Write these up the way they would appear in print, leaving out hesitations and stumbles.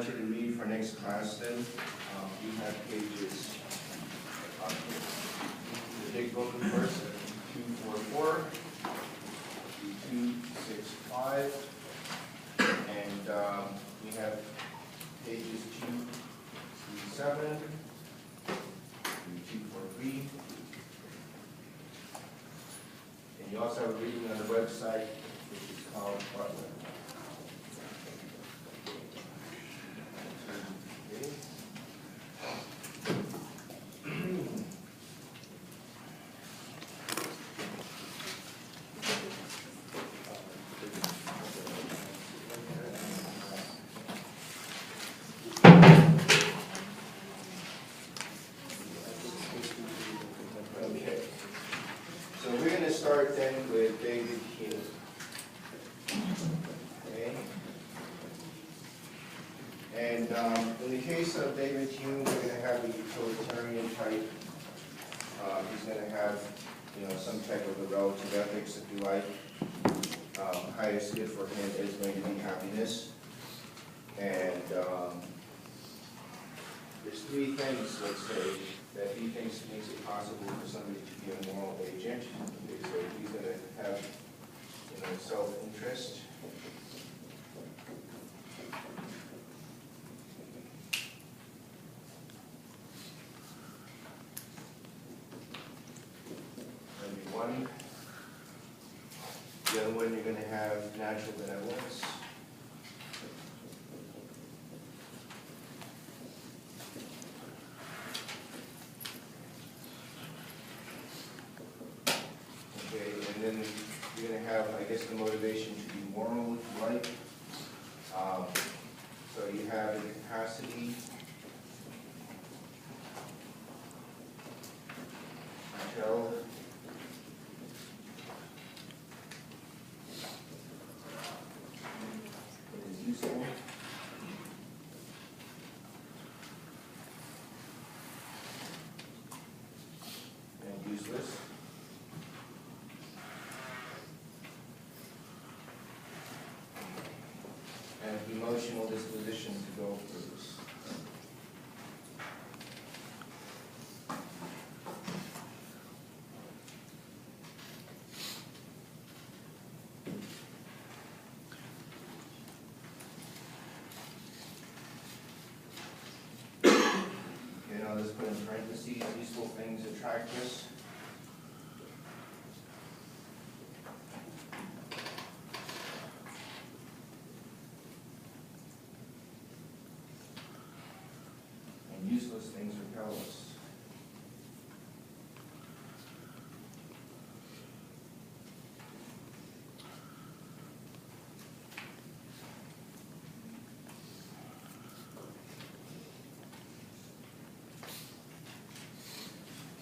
want you to read for next class then. We have pages, the big book of course, 244, 265, and we have pages 237, 243, and you also have a reading on the website which is called Butler. Start then with David Hume. Okay. And in the case of David Hume, we're going to have a utilitarian type. He's going to have, some type of a relative ethics, if you like. Highest good for him is going to be happiness. And there's three things, let's say, that he thinks makes it possible for somebody to be a moral agent. Okay, so he's going to have, self-interest. That'd be one. The other one, you're going to have natural benevolence. Then you're going to have, I guess, the motivation to be moral, if you like. So you have the capacity to tell what is useful. And useless. And emotional disposition to go through this. Okay, now let's put in parentheses, useful things attract us. Useless things repel us.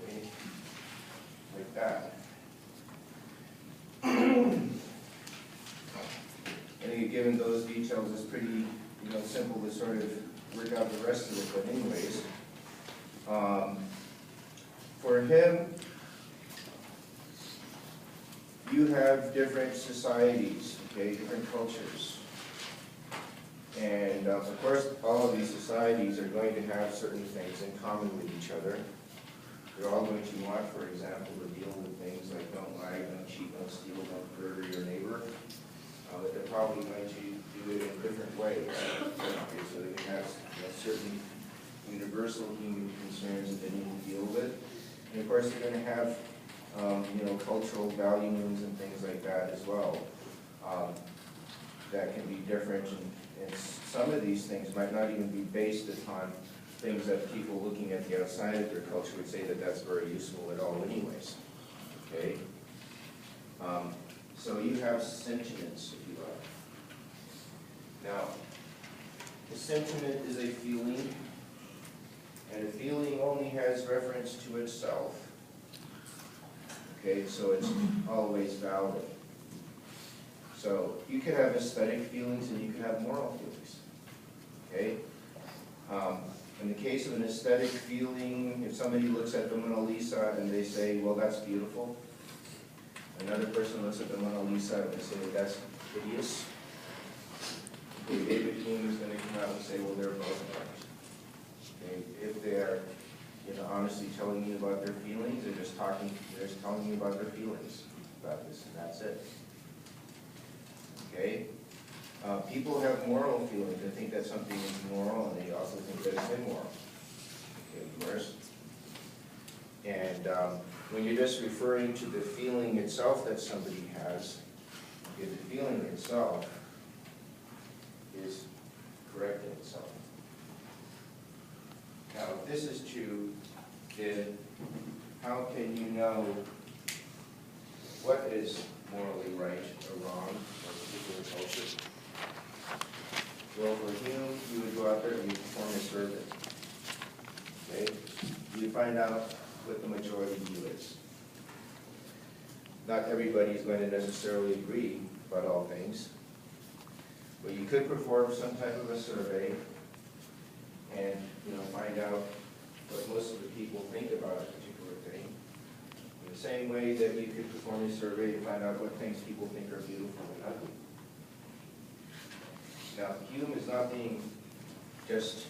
Okay, like that. I think given those details, it's pretty, simple to sort of work out the rest of it, but anyways, for him, you have different societies, okay, different cultures. And of course, all of these societies are going to have certain things in common with each other. They're all going to want, for example, to deal with things like don't lie, don't cheat, don't steal, don't murder your neighbor. But they're probably going to do it in different ways. Okay, so they can have certain universal human concerns that they need to deal with. And of course, they're going to have, cultural values and things like that as well. That can be different, and some of these things might not even be based upon things that people looking at the outside of their culture would say that that's very useful at all anyways. Okay? So you have sentiments, if you like. Now, the sentiment is a feeling, and a feeling only has reference to itself. Okay, so it's always valid. So you can have aesthetic feelings and you can have moral feelings. Okay? In the case of an aesthetic feeling, if somebody looks at the Mona Lisa and they say, well, that's beautiful. Another person looks at the Mona Lisa and they say, that's hideous. Okay, David Hume is going to come come out and say, well, they're both right. Okay? If they're, honestly telling you about their feelings, they're just telling you about their feelings about this, and that's it. Okay? People have moral feelings. They think that something is moral, and they also think that it's immoral. Okay, of course. And when you're just referring to the feeling itself that somebody has, okay, the feeling itself is correct in itself. Now, if this is true, then how can you know what is morally right or wrong for a particular culture? Well, for Hume, you would go out there and you perform a survey. Okay? You find out what the majority view is. Not everybody is going to necessarily agree about all things, but you could perform some type of a survey and find out what most of the people think about a particular thing. In the same way that you could perform a survey to find out what things people think are beautiful and ugly. Now, Hume is not being just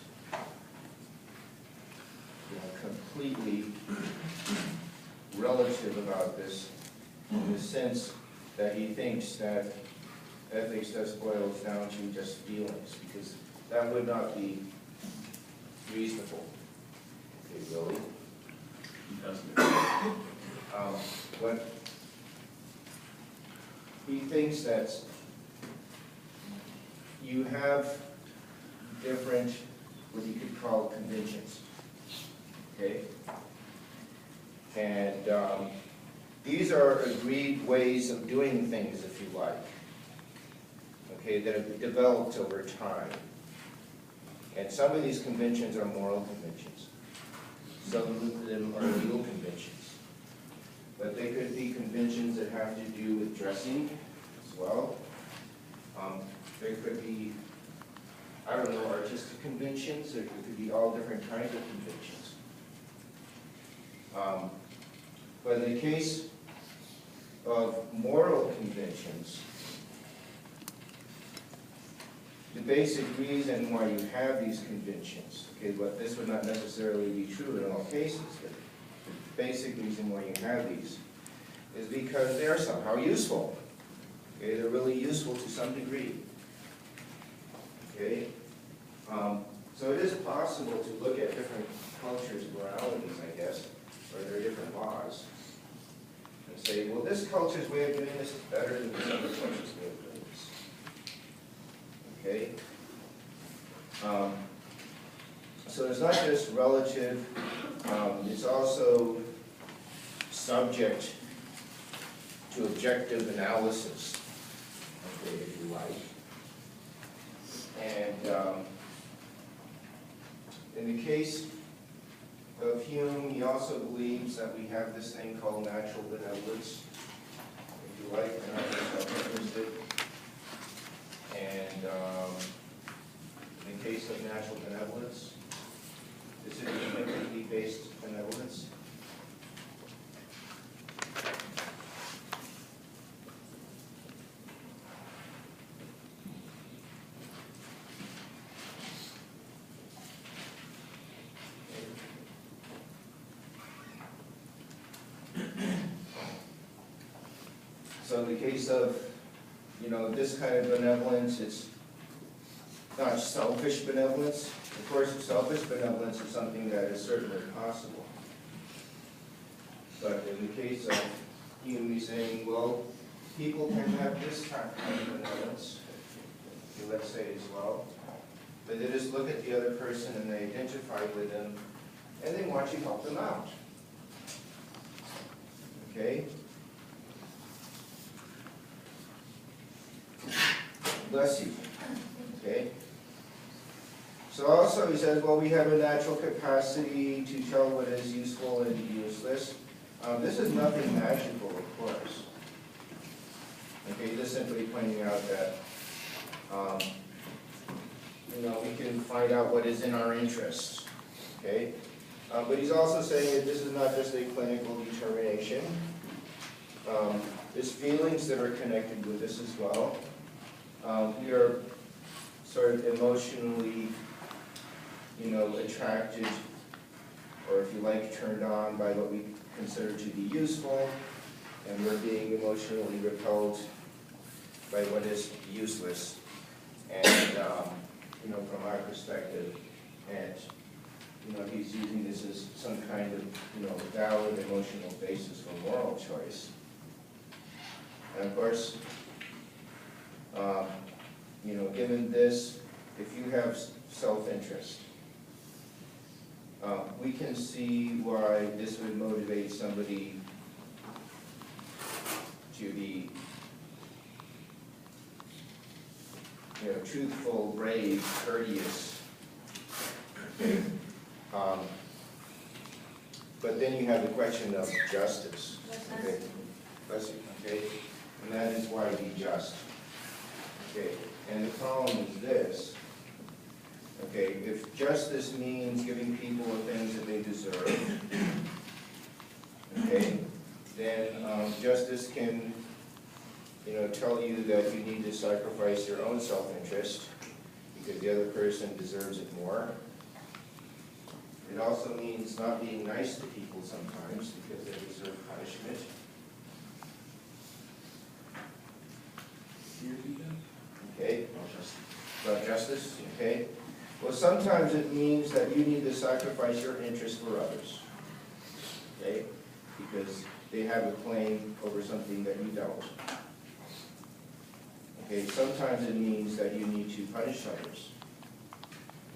completely relative about this, in the sense that he thinks that ethics just boils down to just feelings, because that would not be reasonable. Okay, really? What he thinks that you have different, what you could call conventions. Okay? And these are agreed ways of doing things, if you like, okay, that have developed over time. And some of these conventions are moral conventions. Some of them are legal conventions. But they could be conventions that have to do with dressing as well. There could be, artistic conventions. There could be all different kinds of conventions. But in the case of moral conventions, the basic reason why you have these conventions, okay, but this would not necessarily be true in all cases, but the basic reason why you have these is because they're somehow useful. Okay, they're really useful to some degree. Okay, so it is possible to look at different cultures' moralities, I guess, or their different laws, and say, well, this culture's way of doing this is better than this other culture's way of doing this. Okay? So it's not just relative, it's also subject to objective analysis, okay, if you like. And in the case of Hume, he also believes that we have this thing called natural benevolence, if you like, and I'm interested. And in the case of natural benevolence, this is empathy based benevolence. So in the case of, this kind of benevolence, it's not selfish benevolence. Of course, selfish benevolence is something that is certainly possible. But in the case of Hume, he's saying, well, people can have this kind of benevolence, let's say as well. But they just look at the other person and they identify with them, and they want you to help them out. Okay? Bless you. Okay? So also he says, well, we have a natural capacity to tell what is useful and useless. This is nothing magical, of course. Okay, just simply pointing out that, we can find out what is in our interests. Okay? But he's also saying that this is not just a clinical determination. There's feelings that are connected with this as well. We are sort of emotionally, attracted, or if you like, turned on by what we consider to be useful, and we're being emotionally repelled by what is useless, and, from our perspective. And, he's using this as some kind of, valid emotional basis for moral choice. And of course, given this, if you have self-interest, we can see why this would motivate somebody to be, truthful, brave, courteous. But then you have the question of justice. Okay? Bless you. Okay? And that is why be just. Okay? And the problem is this. Okay? If justice means giving people the things that they deserve, okay, then justice can, tell you that you need to sacrifice your own self-interest because the other person deserves it more. It also means not being nice to people sometimes because they deserve punishment. Okay? About justice, okay? Well, sometimes it means that you need to sacrifice your interest for others. Okay? Because they have a claim over something that you don't. Okay? Sometimes it means that you need to punish others.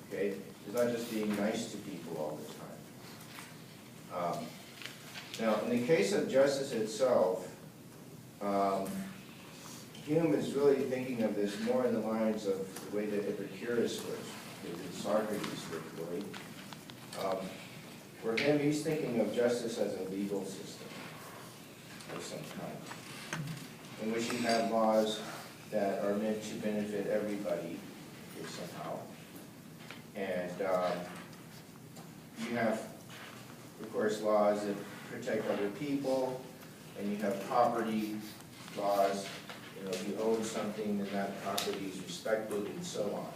Okay? It's not just being nice to people all the time. Now, in the case of justice itself, Hume is really thinking of this more in the lines of the way that Epicurus would, Socrates would really. For him, he's thinking of justice as a legal system of some kind, in which you have laws that are meant to benefit everybody somehow. And you have, of course, laws that protect other people, and you have property laws. If you own something, then that property is respected, and so on.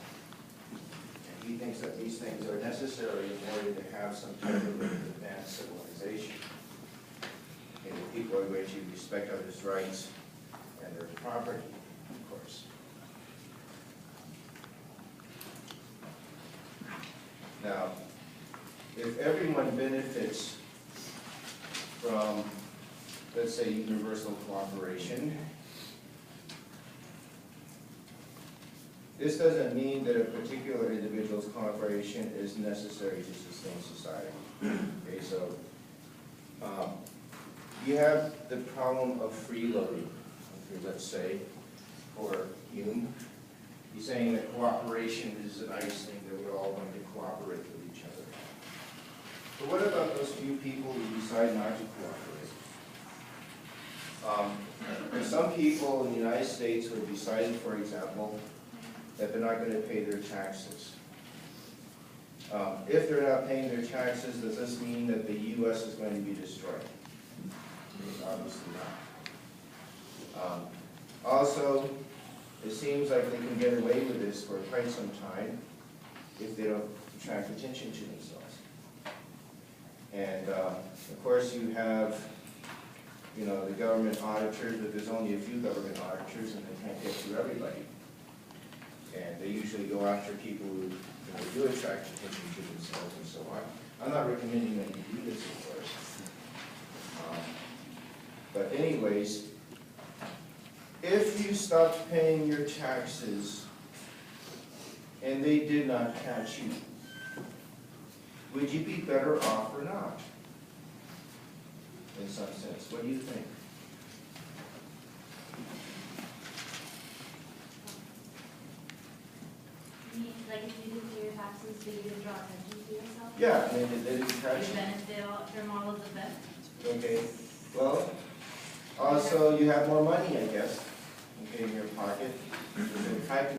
And he thinks that these things are necessary in order to have some type of advanced civilization. And the people are going to respect others' rights and their property, of course. Now, if everyone benefits from, let's say, universal cooperation, this doesn't mean that a particular individual's cooperation is necessary to sustain society. Okay, so you have the problem of freeloading, let's say, for Hume. He's saying that cooperation is a nice thing, that we're all going to cooperate with each other. But what about those few people who decide not to cooperate? There's some people in the United States who have decided, for example, that they're not going to pay their taxes. If they're not paying their taxes, does this mean that the U.S. is going to be destroyed? Obviously not. Also, it seems like they can get away with this for quite some time if they don't attract attention to themselves. And of course you have, the government auditors, but there's only a few government auditors and they can't get through everybody. And they usually go after people who do attract attention to themselves and so on. I'm not recommending that you do this, of course. But anyways, if you stopped paying your taxes and they did not catch you, would you be better off or not? In some sense, what do you think? Like if you didn't pay your taxes, but you didn't draw attention to yourself? Yeah, I mean, they didn't catch You you. benefit from all of the benefits. Okay, well, also you have more money, I guess, okay, in your pocket.